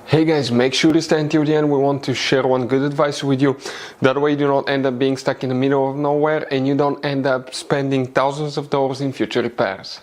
Hey guys, make sure to stay until the end. We want to share one good advice with you. That way you do not end up being stuck in the middle of nowhere and you don't end up spending thousands of dollars in future repairs.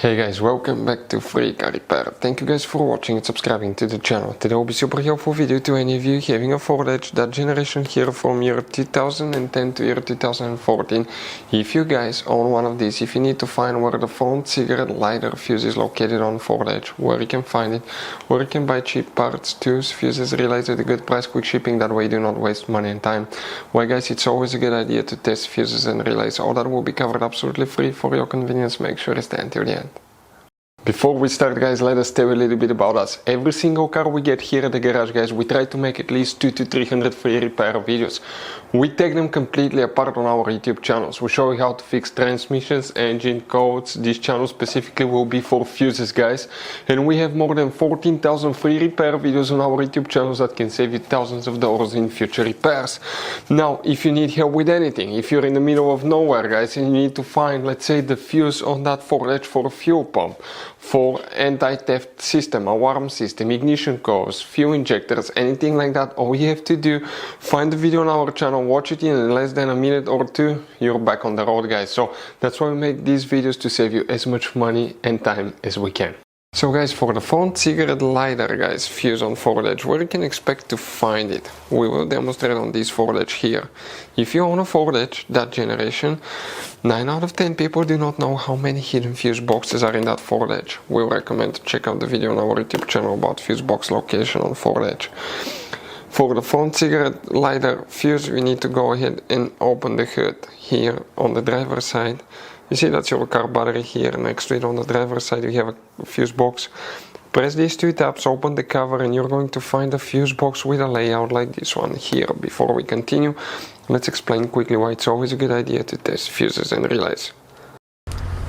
Hey guys, welcome back to Free Car Repair. Thank you guys for watching and subscribing to the channel. Today will be super helpful video to any of you having a Ford Edge, that generation here from year 2010 to year 2014. If you guys own one of these, if you need to find where the front cigarette lighter fuse is located on Ford Edge, where you can find it, where you can buy cheap parts, tools, fuses, relays at a good price, quick shipping, that way you do not waste money and time. Well guys, it's always a good idea to test fuses and relays. All that will be covered absolutely free for your convenience. Make sure to stay until the end. Before we start guys, let us tell you a little bit about us. Every single car we get here at the garage guys, we try to make at least 200 to 300 free repair videos. We take them completely apart on our YouTube channels. We show you how to fix transmissions, engine codes. This channel specifically will be for fuses guys. And we have more than 14,000 free repair videos on our YouTube channels that can save you thousands of dollars in future repairs. Now, if you need help with anything, if you're in the middle of nowhere guys and you need to find, let's say, the fuse on that Ford Edge for a fuel pump, for anti-theft system, alarm system, ignition codes, fuel injectors, anything like that, all you have to do, find the video on our channel, watch it in less than a minute or two, you're back on the road guys. So that's why we make these videos, to save you as much money and time as we can. So guys, for the front cigarette lighter guys fuse on Ford Edge, where you can expect to find it, we will demonstrate on this Ford Edge here. If you own a Ford Edge, that generation, 9 out of 10 people do not know how many hidden fuse boxes are in that Ford Edge. We recommend to check out the video on our YouTube channel about fuse box location on Ford Edge. For the front cigarette lighter fuse, we need to go ahead and open the hood here on the driver's side. You see that's your car battery here. Next to it on the driver's side you have a fuse box. Press these two tabs, open the cover, and you're going to find a fuse box with a layout like this one here. Before we continue, let's explain quickly why it's always a good idea to test fuses and relays.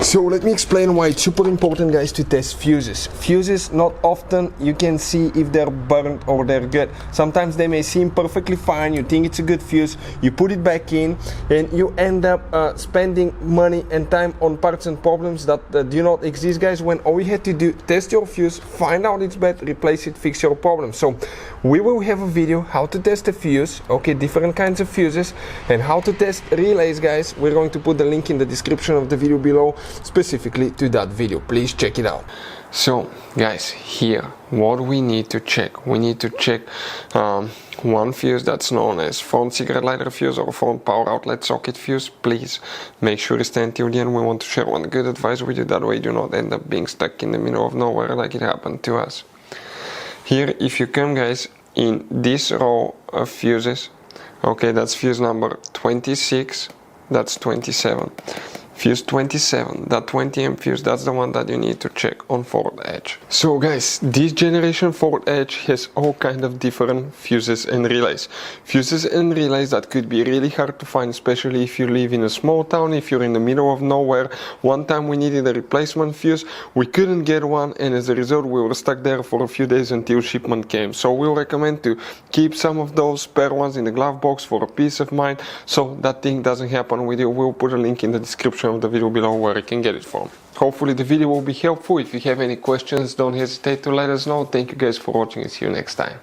So let me explain why it's super important guys to test fuses. Fuses, not often you can see if they're burnt or they're good. Sometimes they may seem perfectly fine, you think it's a good fuse, you put it back in and you end up spending money and time on parts and problems that do not exist guys, when all you had to do, test your fuse, find out it's bad, replace it, fix your problem. So we will have a video how to test a fuse, okay, different kinds of fuses, and how to test relays guys. We're going to put the link in the description of the video below specifically to that video. Please check it out. So guys, here what we need to check, we need to check one fuse that's known as front cigarette lighter fuse or front power outlet socket fuse. Please make sure to stay until the end. We want to share one good advice with you, that way you do not end up being stuck in the middle of nowhere like it happened to us. Here, if you come guys in this row of fuses, okay, that's fuse number 26, that's 27. Fuse 27, that 20 amp fuse, that's the one that you need to check on Ford Edge. So guys, this generation Ford Edge has all kind of different fuses and relays. Fuses and relays that could be really hard to find, especially if you live in a small town, if you're in the middle of nowhere. One time we needed a replacement fuse, we couldn't get one, and as a result we were stuck there for a few days until shipment came. So we'll recommend to keep some of those spare ones in the glove box for a peace of mind, so that thing doesn't happen with you. We'll put a link in the description of the video below where you can get it from. Hopefully the video will be helpful. If you have any questions, don't hesitate to let us know. Thank you guys for watching and see you next time.